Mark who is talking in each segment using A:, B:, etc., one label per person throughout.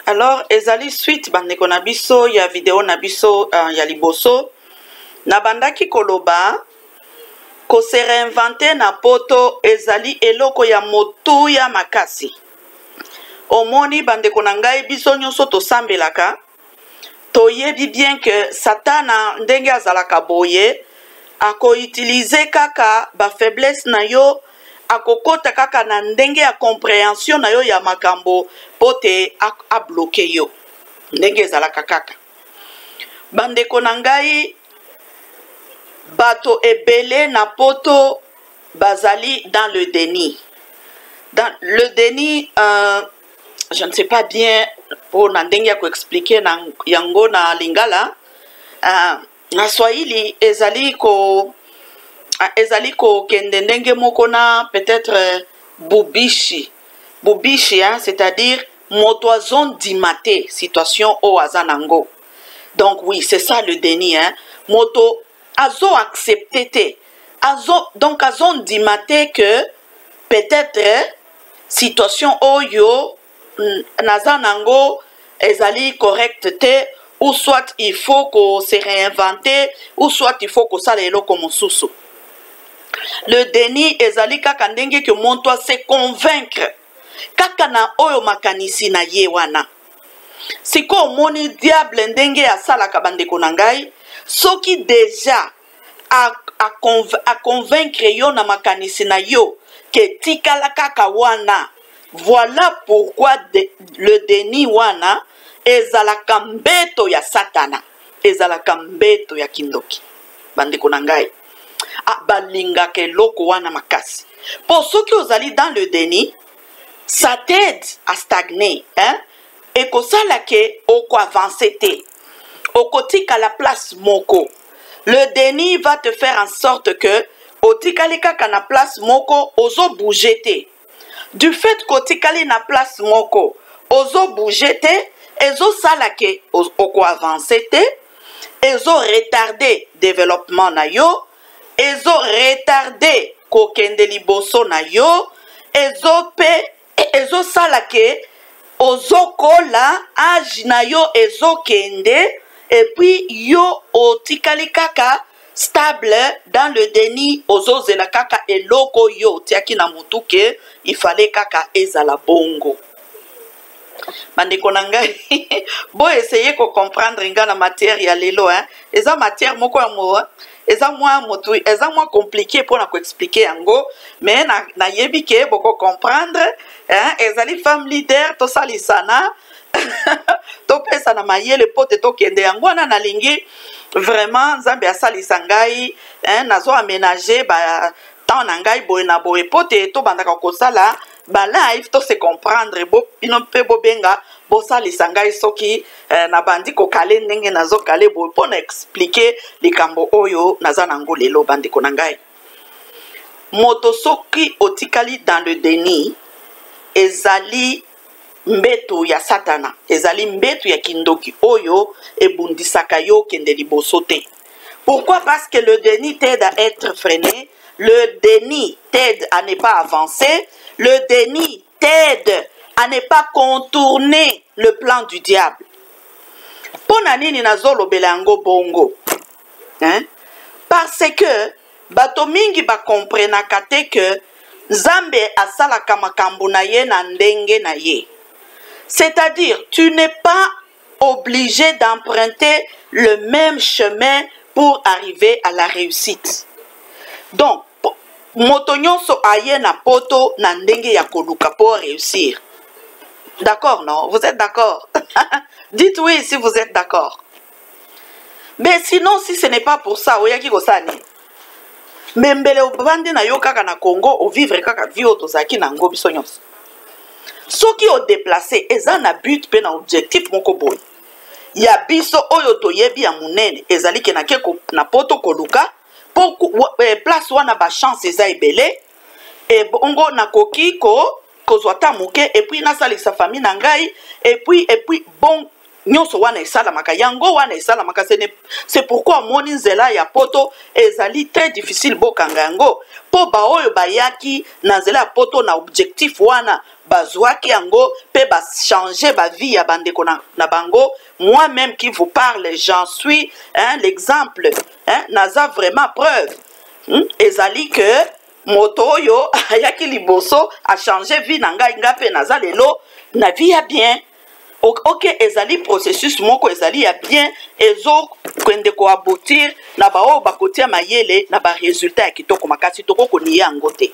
A: Alors, ezali suite bandeko na biso ya video na biso ya liboso na bandaki koloba ko se réinventer na poto ezali eloko ya motuya makasi. Omoni bandeko na ngai biso nyonso tosambelaka toyebi bien que satana ndenge azalaka boye ako utiliser kaka ba faiblesse na yo akokota kaka na ndenge ya compréhension na yo ya makambo pote a bloqué yo ndenge ezalaka kaka. Bandeko na ngai bato ebele na poto bazali dans le déni. Dans le déni, je ne sais pas bien pour ndenge ya ko expliquer na yango na lingala. Na Swahili ezali ko kende ndenge moko na peut-être bubishi hein, c'est-à-dire motoison dimate situation au azanango. Donc oui, c'est ça le déni hein. Moto azo accepté donc azo dimate que peut-être situation oyo nazanango ezali correcte te, ou soit il faut qu'on se réinventer, ou soit il faut qu'on s'alelo comme sous. Le déni ezali kaka ndenge que mon toi se convaincre kaka na oyo makanisi na ye wana. Siko moni diable ndenge asalaka bandeko na ngai soki déjà a convaincre yo na makanisi na yo ke tikala kaka wana. Voilà pourquoi le déni wana ezalaka mbeto ya satana, ezalaka mbeto ya kindoki bandeko na ngai. Balingaka eloko wana makasi. Pour ceux qui ozali dans le déni, ça t'aide à stagner hein? Et que ça la ke oko avancer te okotika la place moko. Le déni va te faire en sorte que otikali kaka na place moko ozo bouger te. Du fait qu'otikali na place moko ozo bouger te, ezo sala ke oko avancer te, ezo retarder développement na yo, ezo retarder kokende liboso na yo, ezo sala ke ozo kola age na yo ezo kende, et puis yo otikali kaka stable dans le déni ozo zela kaka eloko yo tiaki na mutu ke il fallait kaka ezala bongo. Bandeko na ngai bo essayer ko comprendre nga na matière ya lelo hein. Eza matière moko ya mo eza moins compliqué pour na ko expliquer yango, mais na yebi ke boko comprendre hein. Ezali femme leader to salisana to pesa na mayele pote to kende yango na nalingi vraiment nzambe asalisa ngai hein, nazo aménager ba temps na ngai boye na boye pote to bandaka kosala ba live to se comprendre bo bino pe bo benga bo salisa ngai soki na bandi ko kale ndenge nazo kale bo pona expliquer likambo oyo naza nango lelo bandiko na ngai. Moto soki otikali dans le déni ezali mbeto ya satana, ezali mbeto ya kindoki oyo ebundisaka yo kende liboso te. Pourquoi? Parce que le déni t'aide à être freiné, le déni t'aide à ne pas avancer, le déni t'aide à ne pas contourner le plan du diable. Pona nini nazolobela yango bongo hein? Parce que bato mingi ba comprenaka te que Nzambe asalaka makambo na ye na ndenge na ye. C'est-à-dire, tu n'es pas obligé d'emprunter le même chemin pour arriver à la réussite. Donc, moto nyonso aye na poto na ndenge ya koluka pour réussir. D'accord, non? Vous êtes d'accord? Dites oui si vous êtes d'accord. Mais sinon, si ce n'est pas pour ça, oyaki kosani. Membele obandi na yo kaka na Congo, o vivre kaka vio tozaki na ngo biso nyonso. Soki o déplacé, eza na but pe na objectif moko boy. Ya biso oyo toyebi ya munene, ezali ke na keko na poto koluka, pour place wana ba chance eza ebele, et bongo na koki ko kozwata muke, et puis na sali sa famille na ngai, et puis bon nyonso wana esalamaka yango wana esalamaka c'est pourquoi moni nzela ya poto ezali très difficile bokanga yango po baoyo bayaki na nzela ya poto na objectif wana bazwaki yango pe changer ba vie ya bandeko na bango. Moi-même qui vous parle, j'en suis l'exemple, naza vraiment preuve. Ezali que moto yo ayaki liboso a changé vie na ngai nga pe naza lelo na vie ya bien. Ok, ezali processus moko ezali ya bien ezo kwende ko aboutir na bao bakotia mayele na ba résultat ya kitoko makasi toko koniya yango te.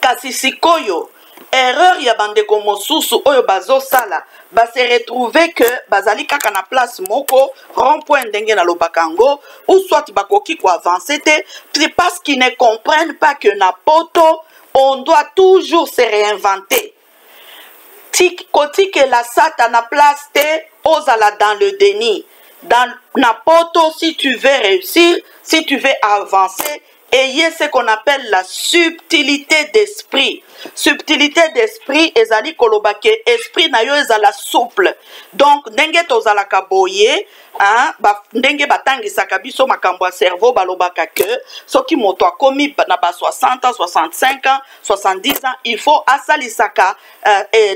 A: Kasi sikoyo erreur ya bandeko mosusu oyo bazo sala ba se retrouver que bazali kaka na place moko rond-point ndenge na lobakango ou soit bakoki ko avancer te, c'est parce qu'ils ne comprennent pas que na poto on doit toujours se réinventer. Koti que la sata na place te ozala dans le déni. Dans na poto, si tu veux réussir, si tu veux avancer, ayez ce qu'on appelle la subtilité d'esprit. Subtilité d'esprit, ezali kolobake, esprit na yo ezala souple. Donc, ndenge tozala kaboye, ndenge batangisaka biso makambo ya cerveau balobaka que soki moto akomi na ba 60 ans, 65 ans, 70 ans, il faut asalisaka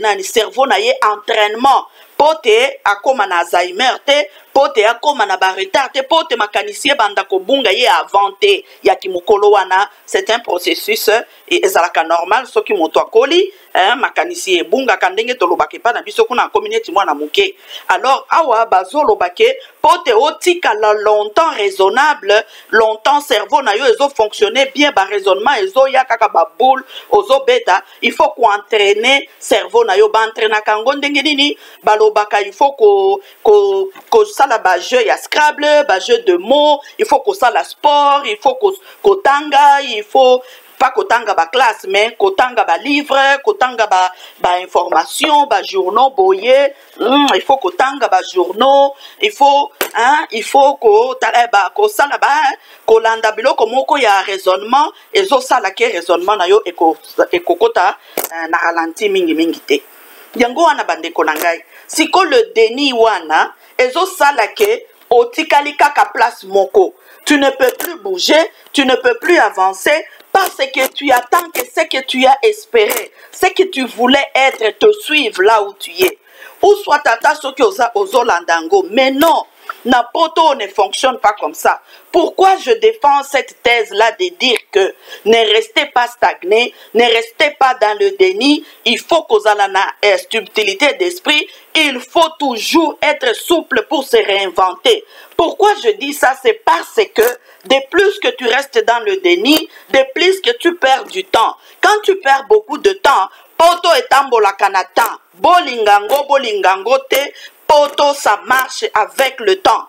A: nani cerveau na ye entraînement. Pote akoma na Alzheimer te, pote akoma na ba retard te, pote makanisie banda kobunga ye avante ya kimokolo wana. C'est un processus ezalaka normal soki moto akoli makanisie bunga kandenge tolobake pa na biso kuna community mwana muke. Alors awa bazolobake pote otika la longtemps raisonnable, longtemps cerveau na yo ezo fonctionner bien, ba raisonnement ezo ya kaka ba boule ozo beta, il faut ko entraîner cerveau na yo ba entraîner kango ndenge nini balobaka, il faut ko sala ba jeu ya Scrabble, ba jeu de mots, il faut ko sala sport, il faut ko tanga, il faut pas kotanga ba classe mais kotanga ba livre, kotanga ba information, ba journaux boye, il faut kotanga ba journaux, il faut ko sala ba ko landa biloko moko ya raisonnement ezo sala ke raisonnement na yo ekokota na ralenti mingi te. Yango wana bandeko na ngai siko le déni wana ezo sala ke otikali kaka place moko, tu ne peux plus bouger, tu ne peux plus avancer parce que tu attends que ce que tu as espéré, ce que tu voulais être, te suivre là où tu es. Ou soit tata ce que ozo landango. Mais non, Napoto ne fonctionne pas comme ça. Pourquoi je défends cette thèse-là de dire que ne restez pas stagné, ne restez pas dans le déni, il faut qu'on ait une subtilité d'esprit, il faut toujours être souple pour se réinventer. Pourquoi je dis ça? C'est parce que de plus que tu restes dans le déni, de plus que tu perds du temps. Quand tu perds beaucoup de temps, poto etambola kanata, bolingango te, poto ça marche avec le temps.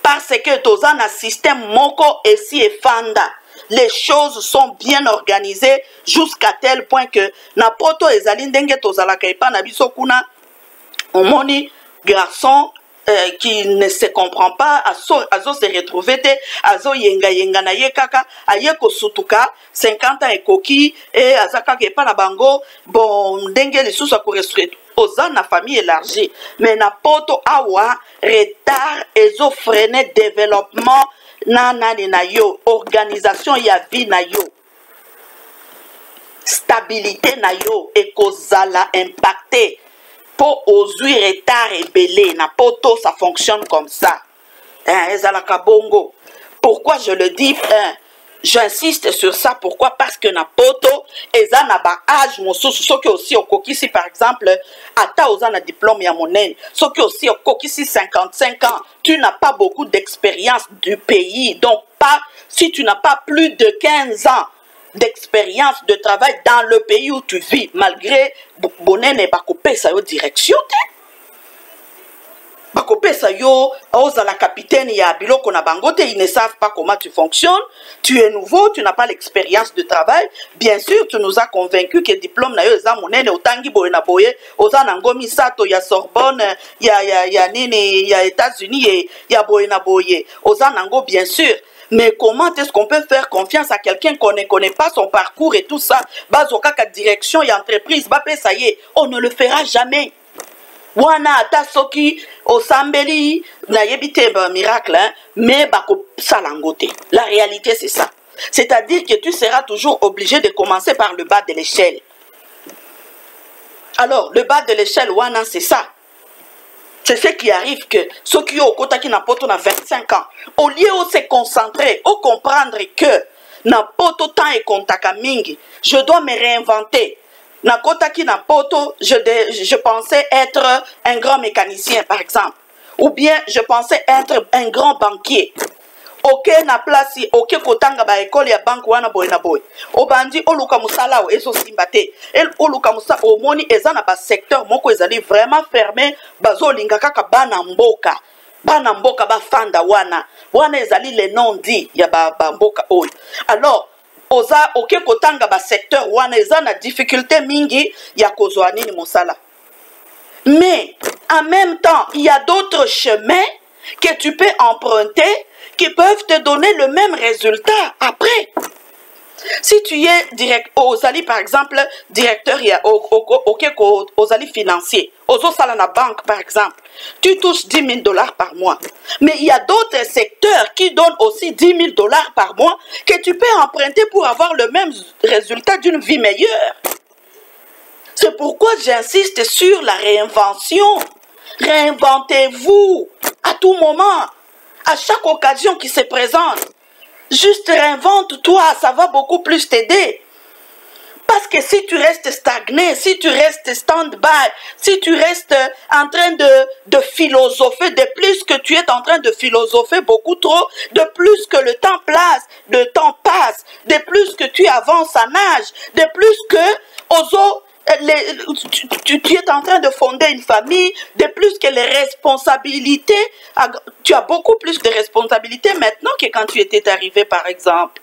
A: Parce que dans un système moko et si efanda, les choses sont bien organisées jusqu'à tel point que na poto ezali ndenge tozala kaipa na biso kuna omoni garçon qui ne se comprend pas, azo se retrouver te, azo yenga na ye kaka, aye ko sutuka, 50 ans ekoki, et azaka kepa na bango, bon, ndenge les sous a correspondre aux na famille élargie. Mais na poto awa, retard, ezo freiner développement, nanani na yo, organisation ya vie na yo, stabilité na yo, et kozala impacté. Pour oser retard et belé, na poto ça fonctionne comme ça. Ezalaka bongo. Pourquoi je le dis? J'insiste sur ça. Pourquoi? Parce que na poto, eza na ba âge mosusu. Soki aussi au kokisi par exemple, ata oza na diplôme ya monene. Soki aussi au kokisi 55 ans, tu n'as pas beaucoup d'expérience du pays. Donc pas si tu n'as pas plus de 15 ans d'expérience de travail dans le pays où tu vis, malgré bonene bakopé sa yo direction te bakopé sa yo oza la capitaine ya biloko na bangote, ils ne savent pas comment tu fonctionnes, tu es nouveau, tu n'as pas l'expérience de travail. Bien sûr tu nous as convaincu que diplôme na yo eza monene otangi boye na boye oza nango misato ya Sorbonne ya nini ya États-Unis ya boye na boye oza nango bien sûr. Mais comment est-ce qu'on peut faire confiance à quelqu'un qu'on ne connaît pas son parcours et tout ça? Bazokaka direction et entreprise, ça y est, on ne le fera jamais. wana ata soki osambeli na yebite ba miracle hein, mais bako salangote. La réalité c'est ça. C'est-à-dire que tu seras toujours obligé de commencer par le bas de l'échelle. Alors, le bas de l'échelle, wana, c'est ça. C'est ce qui arrive que ceux qui ont kota qui n'a pas 25 ans, au lieu de se concentrer, au comprendre que n'a pas temps et contaka mingi, je dois me réinventer. Na kota qui n'a pas je pensais être un grand mécanicien, par exemple. Ou bien je pensais être un grand banquier. Ok na place ok kotanga ba école ya banque wana boy na boy obandi oluka musala o ezo simbate el oluka musala omoni eza na ba secteur moko ezali vraiment fermé bazolinga kaka bana mboka ba fanda wana ezali le nom dit ya ba mboka oyo. Alors oza ok kotanga ba secteur wana eza na difficulté mingi ya kozwa nini musala. Mais en même temps il y a d'autres chemins que tu peux emprunter qui peuvent te donner le même résultat après. Si tu es direct, Ozali par exemple, directeur Ozali financier, Ozosala na banque par exemple, tu touches $10 000 par mois. Mais il y a d'autres secteurs qui donnent aussi $10 000 par mois que tu peux emprunter pour avoir le même résultat d'une vie meilleure. C'est pourquoi j'insiste sur la réinvention. Réinventez-vous à tout moment. À chaque occasion qui se présente, juste réinvente-toi, ça va beaucoup plus t'aider. Parce que si tu restes stagné, si tu restes stand-by, si tu restes en train de philosopher, de plus que tu es en train de philosopher beaucoup trop, de plus que le temps passe, de plus que tu avances en âge, de plus que tu es en train de fonder une famille, de plus que les responsabilités, tu as beaucoup plus de responsabilités maintenant que quand tu étais arrivé par exemple.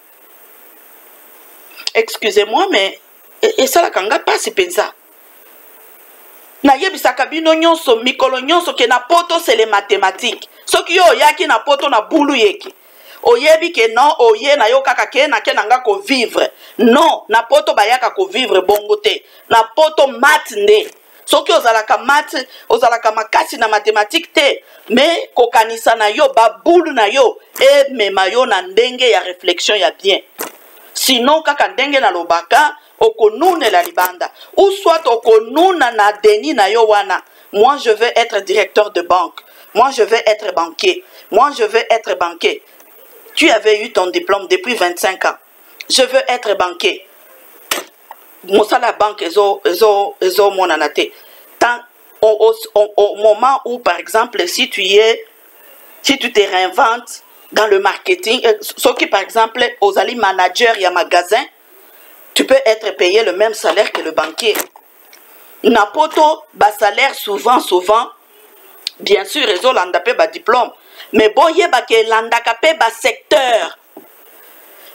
A: Excusez-moi, mais et ça la kanga pas si pensa. Na yebisaka bino nyonso mikolo nyonso ke na poto c'est les mathématiques. Soki yo yaki na poto na bulu yeki. Oyebi ke non oye na yo kaka ke na nga ko vivre. Non, na poto bayaka ko vivre bongo te. Na poto mat nde. Soki ozalaka mat, ozalaka makasi na mathématique te, mais kokanisa na yo ba bulu na yo e mema yo na ndenge ya réflexion ya bien. Sinon kaka ndenge na lobaka okonune la libanda ou soit okonuna na deni na yo wana. Moi je veux être directeur de banque. Moi je veux être banquier. Moi je veux être banquier. Tu avais eu ton diplôme depuis 25 ans. Je veux être banquier. Moussala banque ezo monanate. Tant au moment où par exemple si tu te réinventes dans le marketing, ce qui par exemple aux ali manager ya magasin, tu peux être payé le même salaire que le banquier. Napoto ba salaire souvent bien sûr ezo landapé ba diplôme. Mais boye ba ke landaka pe ba secteur.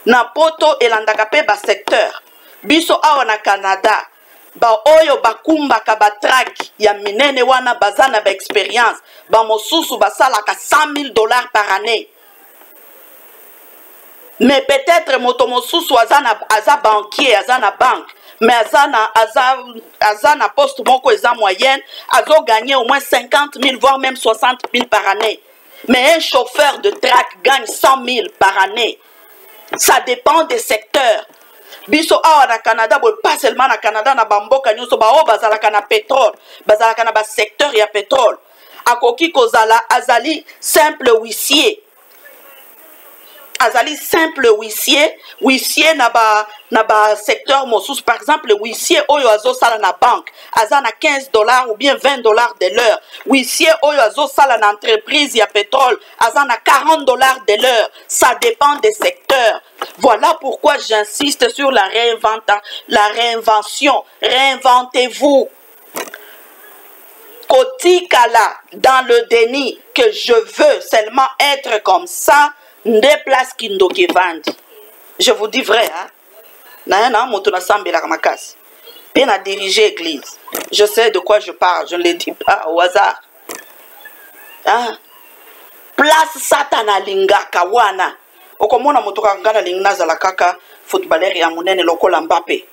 A: Na poto elandaka pe ba secteur. Biso awa na Canada. Ba oyo bakumbaka ba track ya minene wana bazana ba expérience. Ba mosusu basalaka $100 000 par année. Mais peut-être moto mosusu aza banquier, aza na banque. Mais aza na poste moko eza moyenne, azo gagner au moins 50 000 voire même 60 000 par année. Mais un chauffeur de track gagne 100 000 par année. Ça dépend des secteurs. Biso awa na Canada, pas seulement na Canada, na bamboka nyonso ba o bazalaka na pétrole, bazalaka na ba secteur ya pétrole. Akoki kozala azali simple huissier. Azali simple huissier na ba secteur mosus. Par exemple, huissier oyo azo sala na banque, azana $15 ou bien $20 de l'heure. Huissier oyo azo sala na entreprise ya pétrole, azana $40 de l'heure. Ça dépend des secteurs. Voilà pourquoi j'insiste sur la réinvention. Réinventez-vous. Kotikala dans le déni que je veux seulement être comme ça. Place kindoke vandi. Je vous dis vrai, hein? Na moto na sambela kamakasi. Pe na diriger église. Je sais de quoi je parle, je ne le dis pas au hasard. Hein? Place satana lingaka wana. Okomona moto kangana lingna za la kaka footballeur ya munene lokola Mbappé.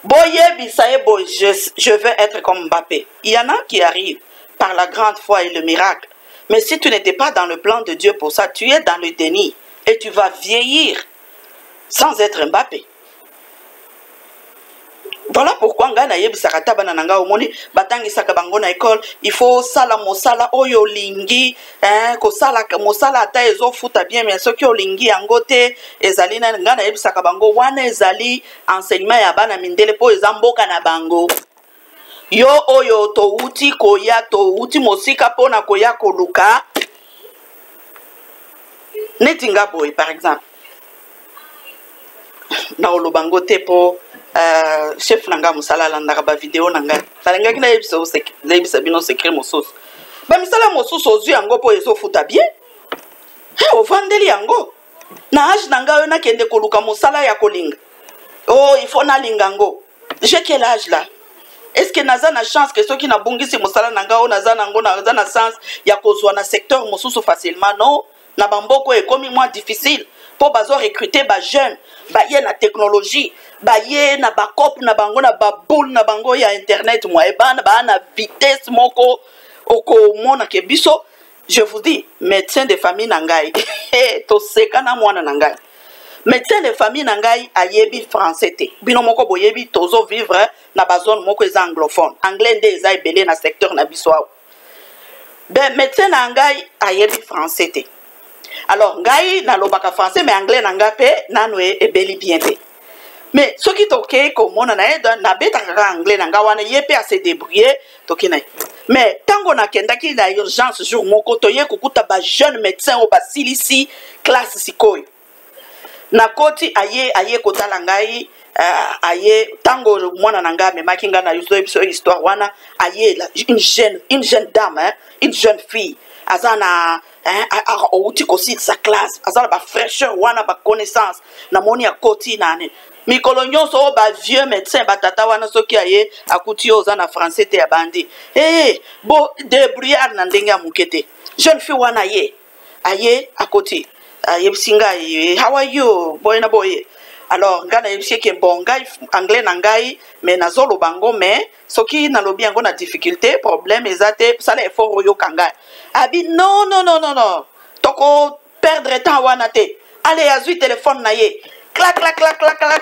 A: Boye bisaye boy, je veux être comme Mbappé. Il y en a qui arrivent. par la grande foi et le miracle. Mais si tu n'étais pas dans le plan de Dieu pour ça, tu es dans le déni et tu vas vieillir sans être Mbappé. Voilà pourquoi ngana yebisaka tabana nanga omoni batangisaka bango na école, il faut sala mosala oyo lingi ko sala mosala ata ezofuta bien mais soki olingi yango te ezali na ngana yebisaka bango wana ezali enseignement ya bana mindele po ezamboka na bango. Yo oyo to uti koya to uti mosika pona koya koluka netinga boy par exemple na olobango te po chef nanga musala landaka ba video nanga balengaki na yebisa bino secret mosusu ba misala mosusu ozwi yango po ezofuta bien ovandeli yango na age nanga yo nakende koluka mosala ya kolinga il faut nalinga yango. J'ai quel âge là? Est-ce que naza na chance que ceux qui na bungisi mosala nanga o naza nango naza na sens ya kozwa na secteur mosusu facilement? Non, na bamboko ekomi moins difficile po bazo recruter ba jeune ba ye na technologie ba ye na ba cop na bango na ba boule na bango ya internet moi e bana ba na vitesse moko oko mona ke biso. Je vous dis médecin de famille nangai to sekana mwana nangai médecin de famille nangai ayebi français te bino moko boyebi tozo vivre na ba zone moko eza anglophone anglais nde eza ebele na secteur na biso awa. Ben médecin nangai ayebi français te. Alors ngai na lobaka français mais anglais nanga pe nano ebeli bien te. Mais ce qui toke komona na eda na betaka anglais nanga wana yepe a se débrouiller toke na. Mais tango na kendaki na urgence jour moko toye kukuta ba jeune médecin o ba silisi classe sikoyo. Na koti aye kotala ngai aye tango mwana nanga me makinga na yuzo ebiso histoire wana aye une jeune dame une jeune fille azana outi kosi sa classe azala ba fraîcheur wana ba connaissance na moni ya koti nane mikolo nyonso ba vieux médecin ba tata wana soki aye akuti oza na français te ya bandi bo débrouillard na ndenge ya mukete jeune fille wana aye akoti yebsinga how are you boy na boy. Alors ngana yebisi ke bon ngai anglais na ngai mais nazolo bango mais soki na lobi yango na difficulté problème ezate sala effort oyo kanga abi non toko perdre temps wana te allez azui téléphone na ye clac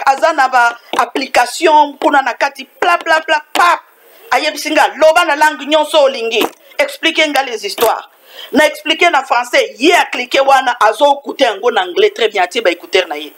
A: azana ba application kuna na kati bla pap ayebsinga loba na langue nyonso olingi expliquer nga les histoires na expliquer na français ye a cliquer wana azo écouter yango na anglais très bien ti ba écouter na ye.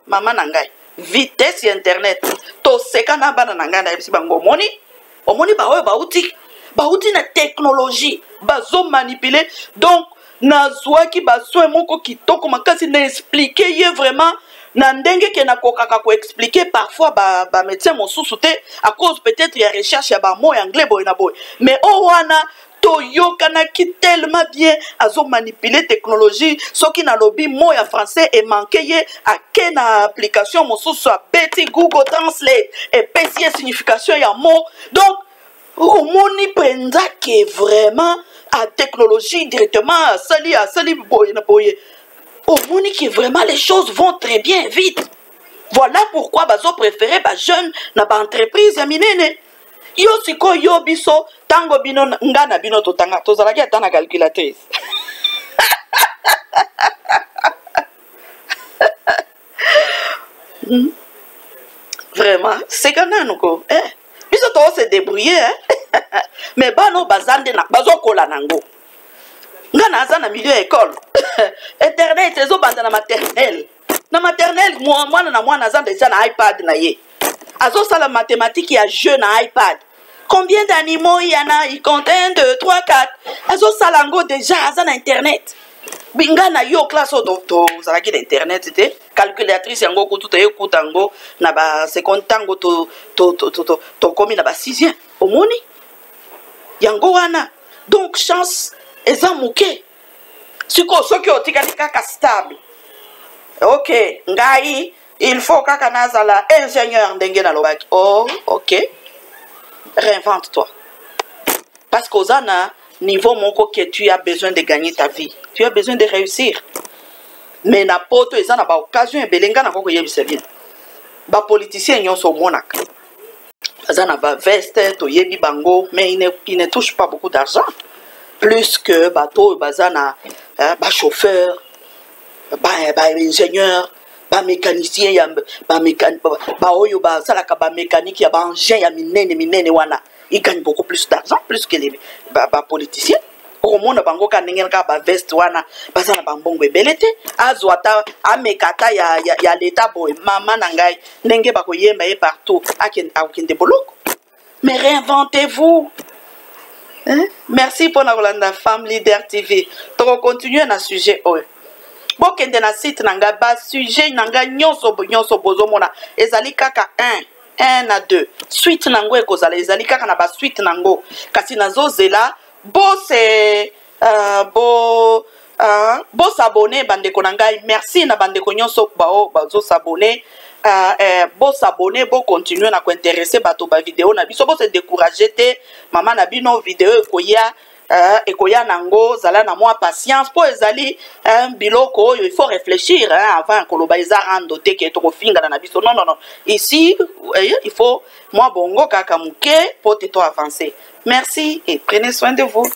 A: Maman nangai vitesse internet to seka na bana nanga na yebisi bango omoni ba oyo bauti na technologie bazo manipuler donc nazwaki basoin moko kitoko makasi na expliquer ye vraiment na ndenge ke na kokaka ko expliquer parfois ba médecin mosusu te à cause peut-être ya recherche ya ba mot anglais boy na boy mais wana toyokanaki tellement bien azo manipuler technologie soki na lobi mot ya français et manqué ye ake na application mosusu a beti Google Translate et pesi signification ya mot donc omoni penza ke vraiment à technologie directement sali boye na boye omoni que vraiment les choses vont très bien vite. Voilà pourquoi bazo préféré ba jeune na ba entreprise ya minene. Yo siko yo biso tango bino ngana bino totanga tozalaki ata na calculatrice. Vraiment, c'est quand même ko biso to se débrouiller mais bano bazande na bazo kola nango. Ngana aza na milieu école. Internet ezo banda na maternelle. Na maternelle mwana na mwana aza déjà na iPad na ye. Azo sala mathématique ya jeu na iPad. Combien d'animaux il y en a? Il compte 1, 2, 3, 4. Azo salango déjà aza na internet. Binga na yo classe to zalaki d'internet c'était calculatrice yango ko tout ekutango na ba second tango to komi na ba 6e. Omoni? Yango wana. Donc chance eza muke. Siko soki otikali kaka stable. OK, ngai il faut kaka nazala ingénieur ndenge na lobaki. Oh, OK. Réinvente-toi. Parce qu'ozana niveau moko que tu as besoin de gagner ta vie. Tu as besoin de réussir. Mais na poto ezana ba occasion belenga na koko yebisa bien. Ba politicien nyonso monaka. Azana ba veste to yebi bango mais il ne touche pas beaucoup d'argent. plus que bateau bazana ba chauffeur ba ingénieur ba mécanicien ba mécanique ba oyo ba salaka ba mécanique ya ba engin ya minene wana ils gagnent beaucoup plus d'argent plus que les ba politiciens. Au monde bango ka ndenge ka ba veste wana bazana ba mbongo ebele te azwata amekata ya l'état boy mama na ngai ndenge ba koyemba ye partout akende boloko. Mais réinventez-vous. Hein? Merci pour la Rolanda Femme Leader TV. Toko continuer na sujet oyo. Bo kende na site nanga ba sujet nanga nyonso bozo mona ezali kaka 1 na 2. Suite nango ekozala ezali kaka na ba suite nango. Kasi nazo zela bo se bo s'abonner bandeko na ngai. Merci na bandeko nyonso bazo s'abonner. Bo s'abonner, bo continuer na intéresser bato ba vidéo na biso bo se décourager te maman na bino vidéo ekoya nango zala na moi patience po ezali biloko il faut réfléchir avant que loba eza rando te ke to kofinga na biso non ici il faut moi bongo kaka muke po te to avancer. Merci et prenez soin de vous.